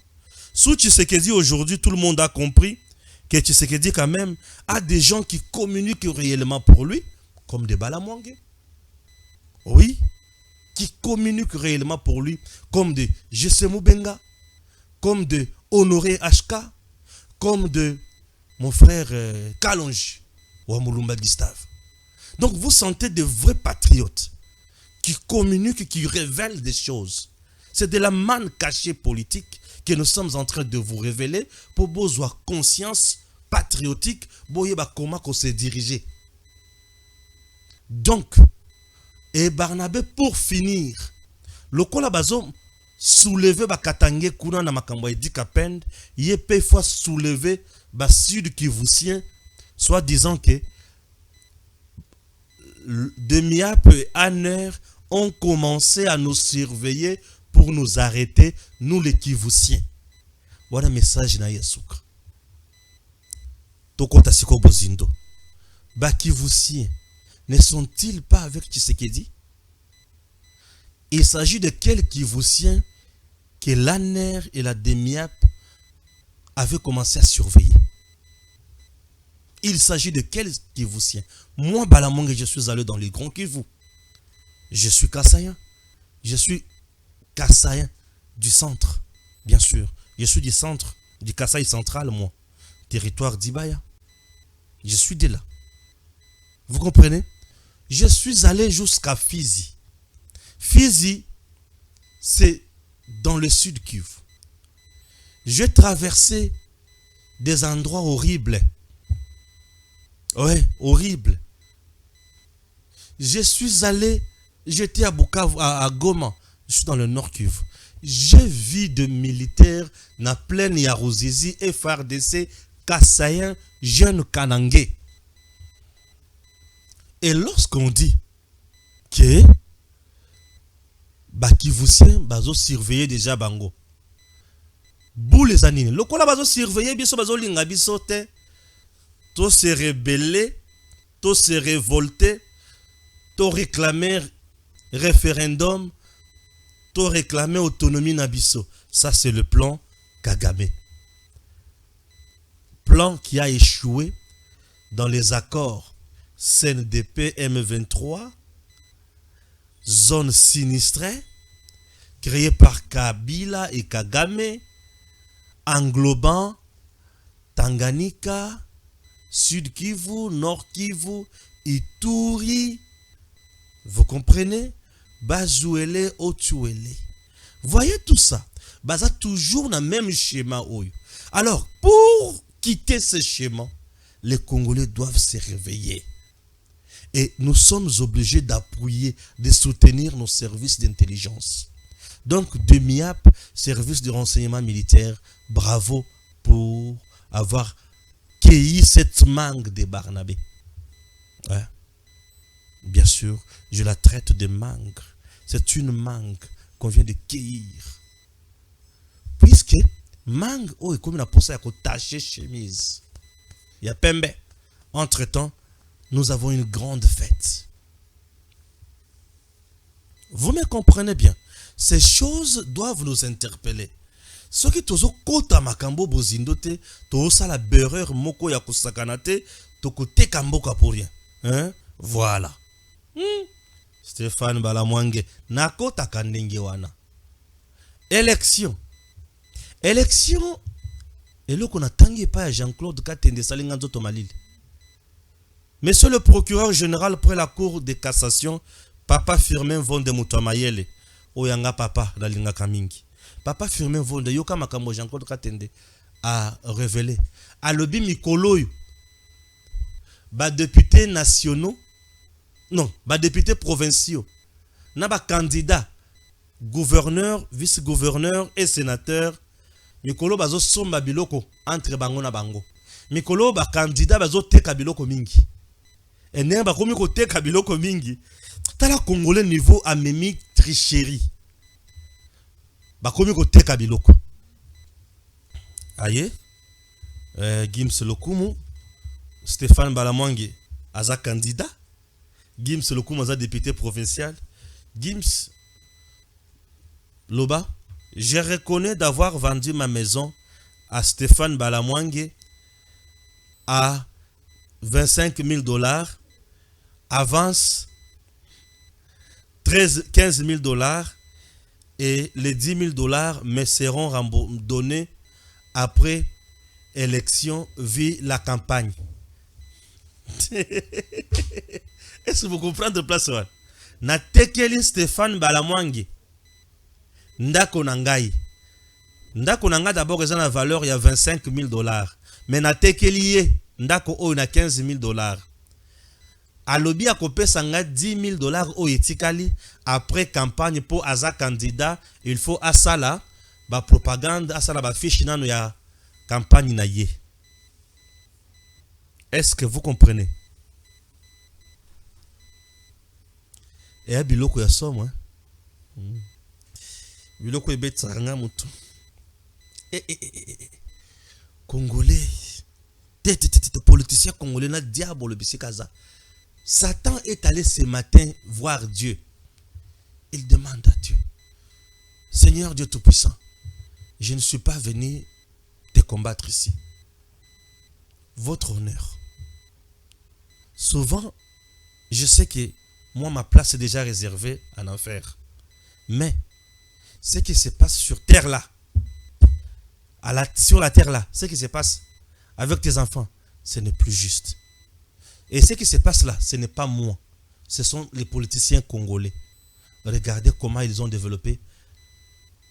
[SPEAKER 3] Sous Tshisekedi aujourd'hui, tout le monde a compris que Tshisekedi quand même a des gens qui communiquent réellement pour lui, comme des Balamwangé. Oui, qui communiquent réellement pour lui, comme de Jesse Moubenga, comme de Honoré HK, comme de mon frère Kalonji ou Amoulumba Gustave. Donc vous sentez de vrais patriotes qui communiquent, qui révèlent des choses. C'est de la manne cachée politique que nous sommes en train de vous révéler pour avoir conscience patriotique, pour comment se diriger. Donc, et Barnabé, pour finir, le Kolabazo soulever Bakatangé Kuna na makambo Edi Kapend, il peut fois soulever Sud Kivusien, soit disant que Demiap et Aner ont commencé à nous surveiller pour nous arrêter, nous les Kivusiens. Voilà le message na Yesouka. Tokota Siko Bozindo. Kivusiens ne sont-ils pas avec Tshisekedi? Il s'agit de quel Kivusiens que l'ANER et la DEMIAP avaient commencé à surveiller? Il s'agit de quel Kivusiens? Moi, Balamongue, je suis allé dans les grands Kivu. Je suis Kassaïen. Je suis Kassaïen du centre, bien sûr. Je suis du centre, du Kasaï central, moi. Territoire d'Ibaya. Je suis de là. Vous comprenez? Je suis allé jusqu'à Fizi. Fizi, c'est dans le sud Kivu. J'ai traversé des endroits horribles. Ouais, horribles. Je suis allé, j'étais à Bukavu, à Goma. Je suis dans le nord Kivu. J'ai vu de militaires na plaine Yaruzizi, FRDC, Kassaïen, jeunes Kanangé. Et lorsqu'on dit que Kivusien bazo surveiller déjà bango. Bou les anines. Le kola bazo surveiller biso bazo linga biso te. To se rebeller, to se révolter, to réclamer référendum, to réclamer autonomie na biso. Ça c'est le plan Kagame. Plan qui a échoué dans les accords CNDP M23, zone sinistrée, créée par Kabila et Kagame, englobant Tanganyika, Sud Kivu, Nord Kivu, Ituri. Vous comprenez? Bazouele, Otuele. Voyez tout ça. Baza toujours dans le même schéma. Alors, pour quitter ce schéma, les Congolais doivent se réveiller. Et nous sommes obligés d'appuyer, de soutenir nos services d'intelligence. Donc, DEMIAP, service de renseignement militaire, bravo pour avoir cueilli cette mangue de Barnabé. Ouais. Bien sûr, je la traite de mangue. C'est une mangue qu'on vient de cueillir. Puisque mangue oh comme na posa ya tacher chemise. Il y a pembe. Entre-temps, nous avons une grande fête. Vous me comprenez bien. Ces choses doivent nous interpeller. Ce qui tozo kota makambo bozindote, to sala beurreur moko ya kusakanate, to kote kamboka pour rien. Hein? Voilà. Stéphane Balamwange nakota kandenge wana. Élection. Élection. Et là qu'on a tangué pas Jean-Claude Katende Salinga Nzoto Malil. Monsieur le procureur général près la cour de cassation, Papa Firmin Vonde Mutuamayele, Oyanga Papa Dalinga Kamingi. Papa Firmin Vonde, Yoka Makambo Jean-Claude Katende a révélé. À l'obi Mikoloyo, ba députés nationaux, non, ba députés provinciaux, na ba candidat, gouverneur, vice-gouverneur et sénateur, Mikolo bazo somba biloko entre bango na bango. Mikolo ba candidat bazo teka biloko mingi. Et ne ba komi ko teka biloko mingi. Tala Congolais niveau amemi tricherie. Ba komi ko teka biloko. Aye. Gims Lokumu, Stéphane Balamwange aza candidat. Gims Lokumu aza député provincial. Gims Loba, je reconnais d'avoir vendu ma maison à Stéphane Balamwange à 25 000 $, avance 15 000 $, et les 10 000 $ me seront donnés après élection via la campagne. Est-ce que vous comprenez de place? Na tekeli Stéphane Balamwange ndako nangai. Ndako nanga d'abord eza na valeur ya 25 000 $. Mais na tekeli ye ndako o na 15 000 $. Alobi akopesa nga 10 000 $ o etikali après campagne pour aza candidat, il faut asala ba propagande, asala ba fiche nano ya campagne na ye. Est-ce que vous comprenez? Et à biloko ya somme, hein? Biloko ebetsanga mutu. Congolais. Politicien congolais na diable bisikaza. Satan est allé ce matin voir Dieu. Il demande à Dieu: Seigneur Dieu Tout-Puissant, je ne suis pas venu te combattre ici. Votre honneur. Souvent, je sais que moi, ma place est déjà réservée en enfer. Mais, ce qui se passe sur terre là, sur la terre là, ce qui se passe avec tes enfants, ce n'est plus juste. Et ce qui se passe là, ce n'est pas moi. Ce sont les politiciens congolais. Regardez comment ils ont développé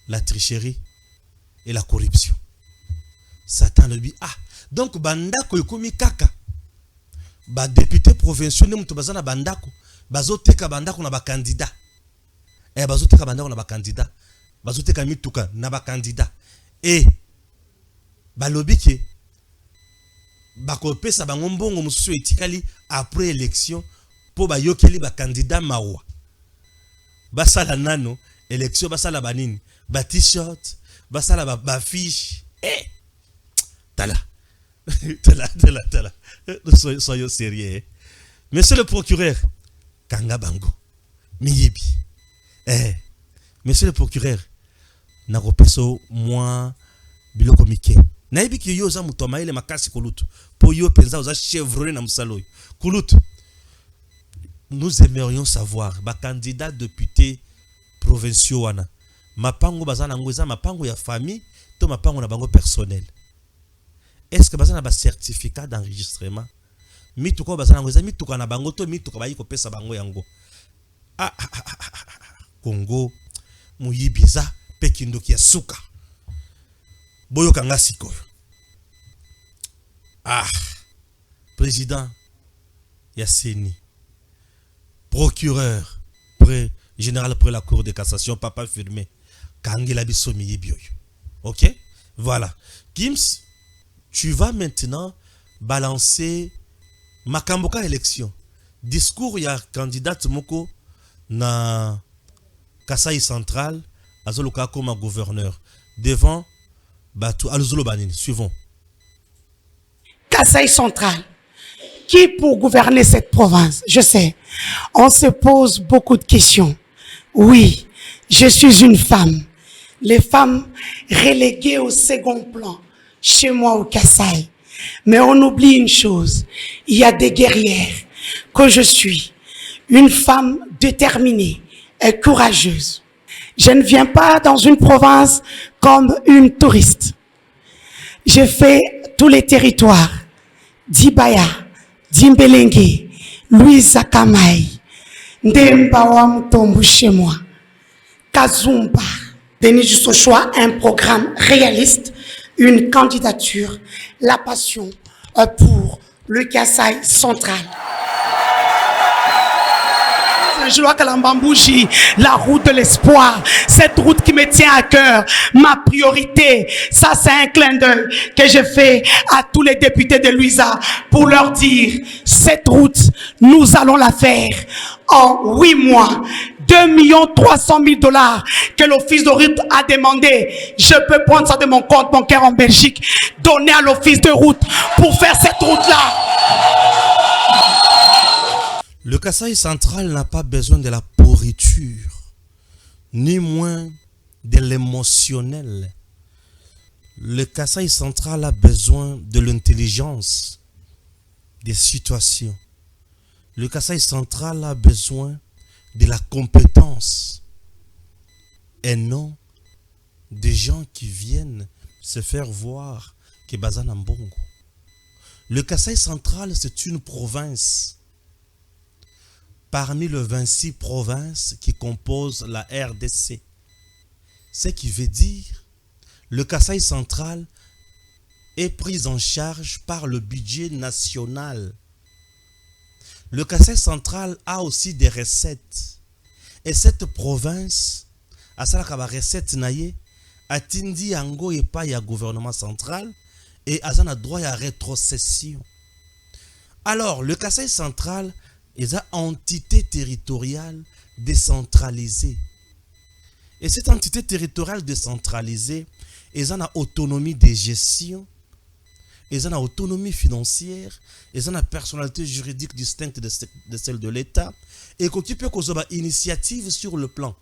[SPEAKER 3] la tricherie et la corruption. Satan le dit: ah, donc bandako yokomi kaka. Ba député provinciaux ne mutu bazana bandako, bazoteka bandako na ba candidat. Bazoteka bandako na ba candidat. Bazoteka mituka na ba candidat. Et balobi ke bakopesa bango mbongo mususu etikali après élection po bayokeli ba candidat mawa. Basala nano élection, basala banini, ba t-shirt, basala ba fiche. Tala. Soyons sérieux. Monsieur le procureur, Kanga Bango, Miyebi. Monsieur le procureur, Naropeso, moi, Biloko Mike. Naibi ki yo za mutomaile makasi kulutu. Po yo penza oza chevronné na musaloy. Kulutu. Nous aimerions savoir, ba candidat député provinciaux wana. Mapango bazana ngoza mapango ya famille, to mapango na bango personnel. Est-ce que bazana ba certificat d'enregistrement? Mituko bazana ngoza mituko na bango to mituko bayi ko pesa bango yango. Congo muyibiza pekindoki ya suka. Boyo kanga sikoyo. Président Yasseni, procureur général près la cour de cassation, Papa Firmin Kangela biso miyibioyo. OK? Voilà. Gims, tu vas maintenant balancer makamboka élection. Discours ya candidat moko na Kasai Central azoluka comme gouverneur devant Batu Alzolobanini. Suivons.
[SPEAKER 5] Kasaï central. Qui pour gouverner cette province? Je sais. On se pose beaucoup de questions. Oui, je suis une femme. Les femmes reléguées au second plan chez moi au Kasaï. Mais on oublie une chose. Il y a des guerrières que je suis. Une femme déterminée et courageuse. Je ne viens pas dans une province comme une touriste. J'ai fait tous les territoires. Dibaya, Dimbelenge, Louise Akamai, Ndemba Wamtombu chez moi, Kazumba. Denis Sochoa, un programme réaliste, une candidature, la passion pour le Kasaï central. La route de l'espoir, cette route qui me tient à cœur, ma priorité, ça c'est un clin d'œil que je fais à tous les députés de Louisa pour leur dire, cette route, nous allons la faire en 8 mois. 2 300 000 $ que l'office de route a demandé. Je peux prendre ça de mon compte bancaire en Belgique, donner à l'office de route pour faire cette route-là.
[SPEAKER 3] Le Kasaï central n'a pas besoin de la pourriture, ni moins de l'émotionnel. Le Kasaï central a besoin de l'intelligence des situations. Le Kasaï central a besoin de la compétence et non des gens qui viennent se faire voir que Bazana Mbongo. Le Kasaï central, c'est une province parmi les 26 provinces qui composent la RDC. Ce qui veut dire le Kasaï central est pris en charge par le budget national. Le Kasaï central a aussi des recettes. Et cette province, à sa recette naye, a tindi yango et pas ya gouvernement central et a un droit à rétrocession. Alors, le Kasaï central est une entité territoriale décentralisée. Et cette entité territoriale décentralisée est une autonomie de gestion, ils ont une autonomie financière, ils ont une personnalité juridique distincte de celle de l'État, et qu'on peut avoir une initiative sur le plan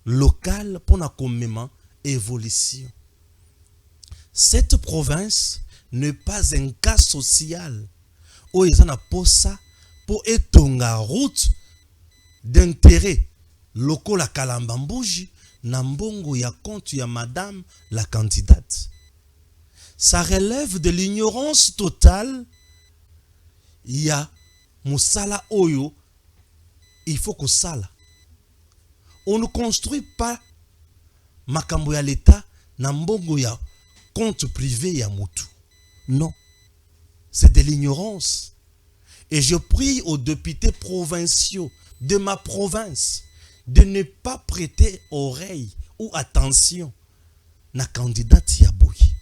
[SPEAKER 3] local pour la commémoration évolution. Cette province n'est pas un cas social où ils ont un posa pour être une route d'intérêt local à Kalambambouji, Nambongo ya compte ya madame la candidate. Ça relève de l'ignorance totale. Il y a Moussala Oyo, il faut que Sala. On ne construit pas Makambo ya l'État, Nambongo ya compte privé ya Moutou. Non, c'est de l'ignorance. Et je prie aux députés provinciaux de ma province de ne pas prêter oreille ou attention na candidate Yaboui.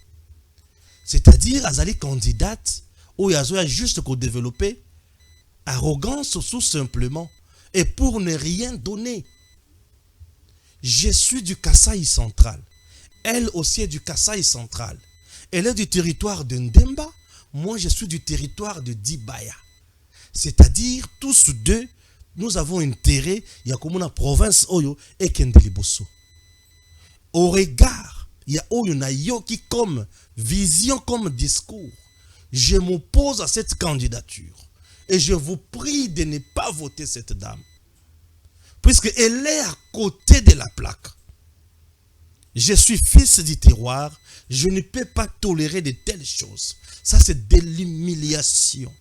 [SPEAKER 3] C'est-à-dire, Azali candidate, où il y a juste qu'on développer arrogance tout simplement, et pour ne rien donner. Je suis du Kasaï central. Elle aussi est du Kasaï central. Elle est du territoire de Ndemba. Moi, je suis du territoire de Dibaya. C'est-à-dire, tous deux, nous avons intérêt, il y a comme une province Oyo et Kendeliboso. Au regard, il y a Oyo Nayo qui comme vision, comme discours. Je m'oppose à cette candidature. Et je vous prie de ne pas voter cette dame. Puisqu'elle est à côté de la plaque. Je suis fils du terroir. Je ne peux pas tolérer de telles choses. Ça, c'est de l'humiliation.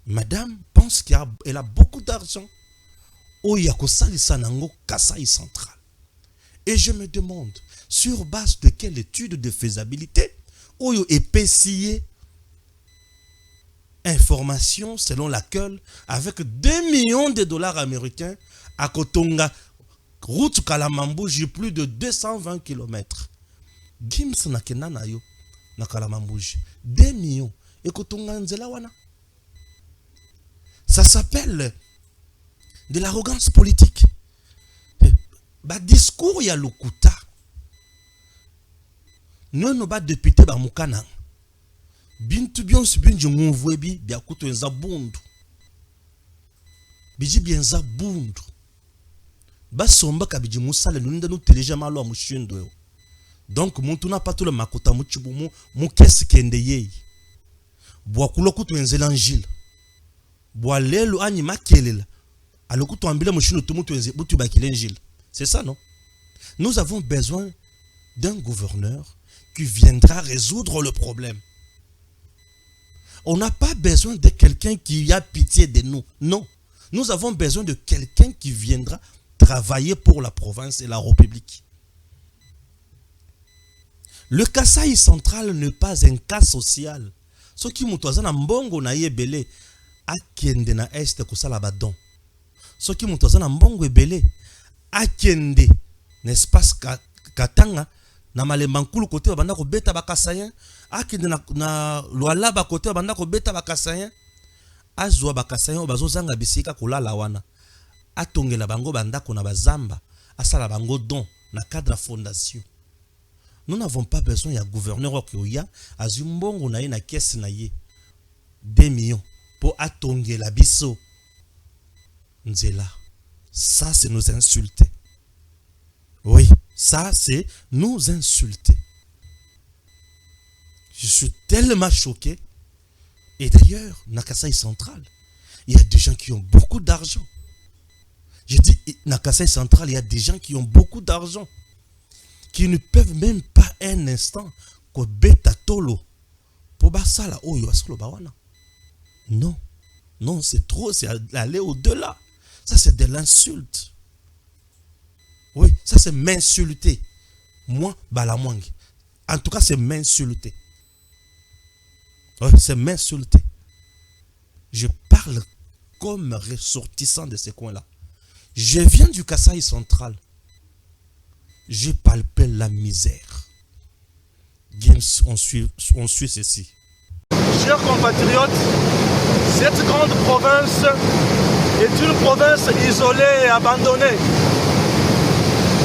[SPEAKER 3] Madame pense qu'elle a beaucoup d'argent. Kasaï central. Et je me demande, sur base de quelle étude de faisabilité, Oyo épaissillé information selon laquelle, avec 2 millions de dollars américains, à Kotonga, route Kalamambou, j'ai plus de 220 km. Gims na kenana yo na Kalamambou, 2 millions. Et Kotonga Nzelawana. Ça s'appelle de l'arrogance politique. ba discours ya lokuta non ba député ba mukana bintu bionsi binji muvwebi bya kutenza bundu biji bienza bundu basomba kabiji musale nunda no teleja malo mushindo donc muntu na patula makota muchibumu mukesi kende yeyi bwa kuloku tuenze l'angile bwa lelo anyi makelela aloku tuambile mushindo tumu tuenze butu bakile l'angile. C'est ça, non? Nous avons besoin d'un gouverneur qui viendra résoudre le problème. On n'a pas besoin de quelqu'un qui a pitié de nous. Non. Nous avons besoin de quelqu'un qui viendra travailler pour la province et la République. Le Kasaï central n'est pas un cas social. Ce qui mutwaza na mbongo na yebele akende na est kusala badon. Ce qui mutwaza na mbongo ebele akende n'espace katanga na malemba nkulu côté banda ko beta bakasayen akende na lwala ba côté banda ko beta bakasayen azwa bakasayen bazozanga bisika kolala wana atongela bango banda ko na bazamba asala bango don na cadre fondation. Nous n'avons pas besoin ya gouverneur oya azumbongo na ye na caisse na ye 2 millions pour atongela biso nzela. Ça, c'est nous insulter. Oui, ça, c'est nous insulter. Je suis tellement choqué. Et d'ailleurs, Nakasaï central, il y a des gens qui ont beaucoup d'argent. Je dis, Nakasaï central, il y a des gens qui ont beaucoup d'argent, qui ne peuvent même pas un instant que beta tolo pour basala oyo asolo bawana. Non, non, c'est trop, c'est aller au-delà. Ça, c'est de l'insulte. Oui, ça, c'est m'insulter. Moi, Balamwang. En tout cas, c'est m'insulter. Oui, c'est m'insulter. Je parle comme ressortissant de ces coins-là. Je viens du Kasaï central. Je palpais la misère. On suit ceci.
[SPEAKER 6] Chers compatriotes, cette grande province est une province isolée et abandonnée.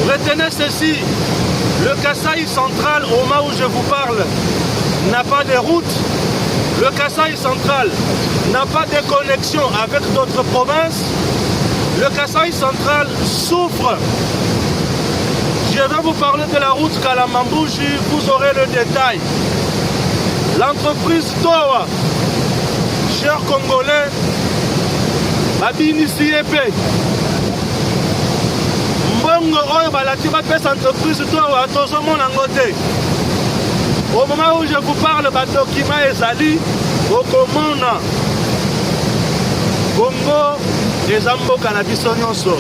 [SPEAKER 6] Retenez ceci, le Kasaï central, au moment où je vous parle, n'a pas de route. Le Kasaï central n'a pas de connexion avec d'autres provinces. Le Kasaï central souffre. Je vais vous parler de la route Kalamambouji, vous aurez le détail. L'entreprise Towa, chers Congolais, Babini Siepé, Mbongo Oyo Balati Bapes entreprise Towa, Tozomo Nangote. Au moment où je vous parle, Badokima Ezali, Okomona, Congo, et Zambo Kanabisonyoso.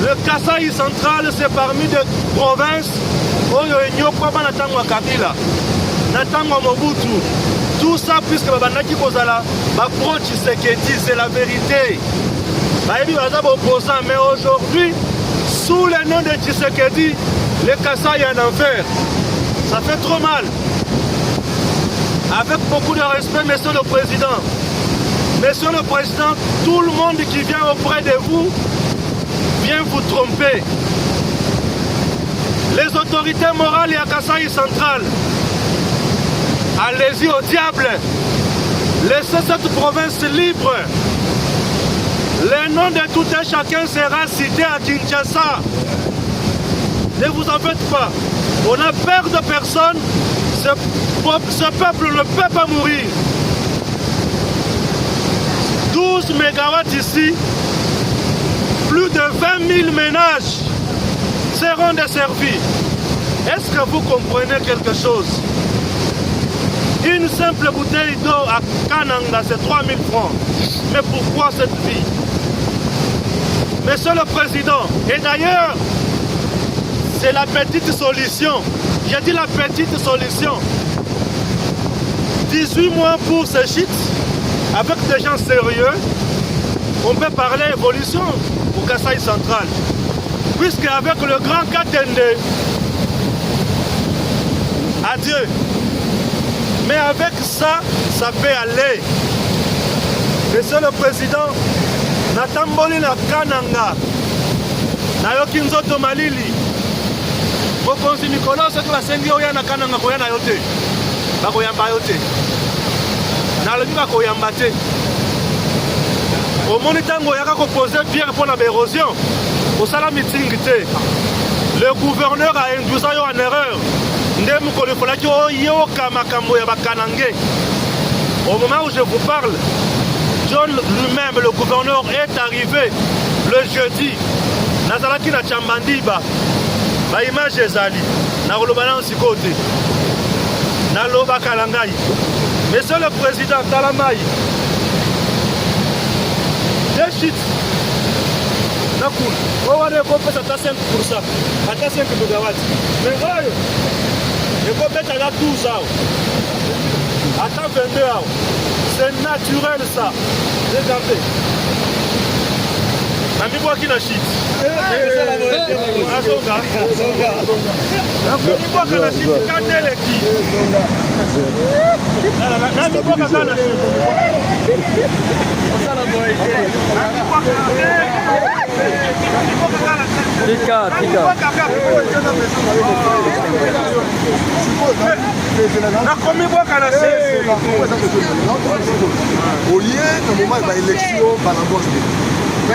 [SPEAKER 6] Le Kasaï central, c'est parmi des provinces Oyo Nyokwa Natangwa Kabila. Natangwa Mobutu, tout ça puisque Babandaki Kozala, Bapro Tshisekedi, c'est la vérité. Mais aujourd'hui, sous le nom de Tshisekedi, le Kasaï est en enfer. Ça fait trop mal. Avec beaucoup de respect, Monsieur le Président. Monsieur le Président, tout le monde qui vient auprès de vous vient vous tromper. Les autorités morales et à Kasaï central, allez-y au diable. Laissez cette province libre. Le nom de tout un chacun sera cité à Kinshasa. Ne vous en faites pas. On a peur de personne. Ce peuple ne peut pas mourir. 12 mégawatts ici. Plus de 20 000 ménages seront desservis. Est-ce que vous comprenez quelque chose? Une simple bouteille d'eau à Kananga, c'est 3 000 francs. Mais pourquoi cette vie? Monsieur le Président, et d'ailleurs, c'est la petite solution. J'ai dit la petite solution. 18 mois pour ce shit, avec des gens sérieux, on peut parler évolution au Kasaï central. Puisque avec le grand Katende, adieu. Mais avec ça, ça peut aller. Monsieur le Président, Natamboli na Kananga, na nayoki nzoto malili mokonzi mikolo soki basengi oya na kananga koya na yo te bakoyamba yo te nalobi bakoyamba te omoni ntango oyaka kopose pierre mpo na baérosion osala mitingi te le gouverneur a induisa yo en erreur nde mokolo efolaki oyoka makambo ya bakanange. Au moment où je vous parle, John lui-même, le gouverneur, est arrivé le jeudi. Nazalaki na Chambandiba, ba image ezali, na kolobana nsikote, na loba kalangai. Monsieur le Président Talamai, deux shit, na cool. On va développer à 5%, à 5 MW. Mais voyez, il faut mettre à 12 ans. Attends 22 ans. C'est naturel ça. Regardez. Ami quoi qui n'a shit.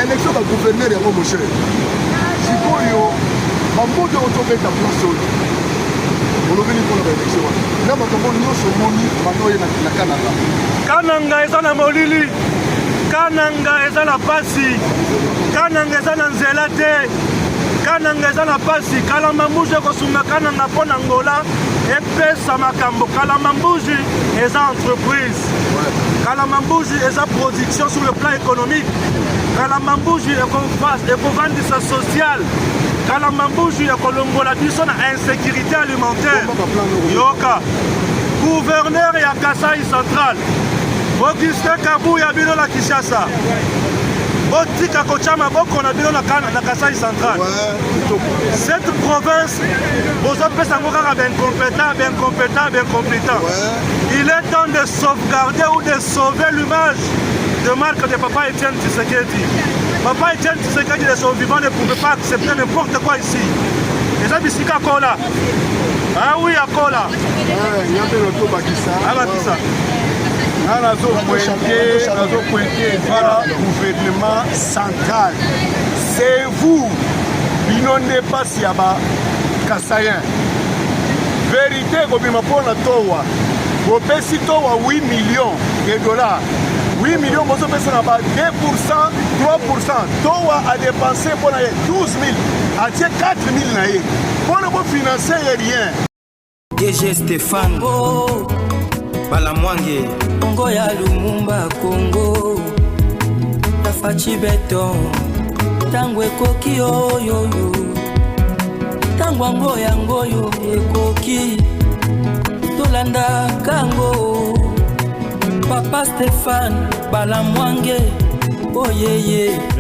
[SPEAKER 7] l'élection va gouverner les mon cher. Si vous ma mot de retrouver ta place au on le venu pour l'élection. Là, ma commande nous sommes moni, maintenant il y a Canada.
[SPEAKER 6] Kananga est na molili. Kananga est na pasi. Kananga est na nzelate. Kananga est na pasi. Kalamambuji ko sunga kananga pona Angola et pesa makambo. Kalamambuji est entreprise. Kalamambuji est sa production sur le plan économique. Kalamambuji est pour vendre sa sociale. Kalamambuji est pour l'ongola biso na insécurité alimentaire. Yoka. Gouverneur ya Kasai Central. Augustin Kabou ya bino la Kinshasa. Botika kochama boko na bino na Kasai Central. Cette province, vous avez bien compétent. Il est temps de sauvegarder ou de sauver l'image de marque de Papa Etienne Tshisekedi. Papa Etienne Tshisekedi, les survivants ne pouvaient pas accepter n'importe quoi ici. Les amis, c'est Kola. Ah oui, à Kola.
[SPEAKER 7] Gouvernement central. C'est vous, Binonde Pasiaba, Kassayen. Vérité, comme il m'a pour la Towa. Au Towa, 8 millions de dollars. 8 millions, vous avez 2%, 3%. Towa a dépensé pour 12 000, à 4 000. Pour ne financer rien.
[SPEAKER 1] DG Stéphane Balamwange
[SPEAKER 2] Congo ya Lumumba Congo Tafachi beton Tango ekoki oyo Tango ngoyo ekoki Tolanda kango Papa Stéphane Balamwange Oh yeah yeah